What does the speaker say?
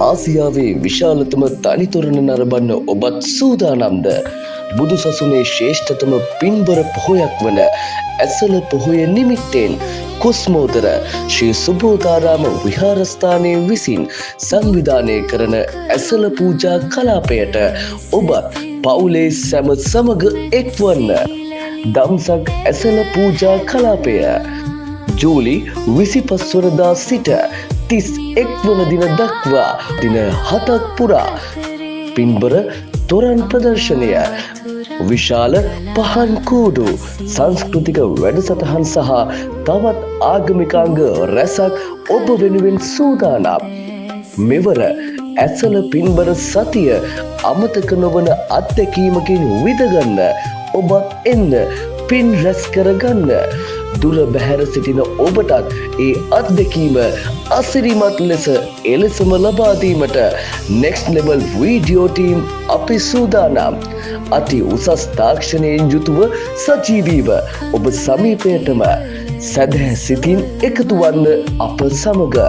ආසියාවේ විශාලතම තනිතොරණ නරඹන්න ඔබත් සූදානම්ද? බුදු සසුනේ ශ්‍රේෂ්ඨතම පින්බර පොහොයක් වන ඇසළ පොහොය නිමිත්තෙන් කුස්මෝදර ශ්‍රී සුබෝධාරාම විහාරස්ථානයේ විසින් සංවිධානය කරන ඇසළ පූජා කලාපයට ඔබත් පවුලේ සැම සමග එක්වන්න. දම්සක් ඇසළ පූජා කලාපය ජූලි 25 වනදා සිට 31 වන දින දක්වා දින 7ක් පුරා පින්බර තොරන් ප්‍රදර්ශනය, විශාල පහන් කූඩු, සංස්කෘතික වැඩසටහන් සහ තවත් ආගමිකාංග රැසක් ඔබ වෙනුවෙන් සූදානම්. මෙවර ඇසළ පින්බර සතිය අමතක නොවන අත්දැකීමකින් විඳගන්න. ඔබත් එන්න, පින් රැස් කරගන්න. දුර බැහැර සිටින ඔබටත් ඒ අත්දැකීම අසිරිමත් ලෙස එලෙසම ලබා දීමට Next Level Video Team අපි සූදානම්. අති උසස් තාක්ෂණයෙන් යුතුව සජීවීව ඔබ සමීපයටම සැදැහැ සිතින් එකතු වන්න අප සමග.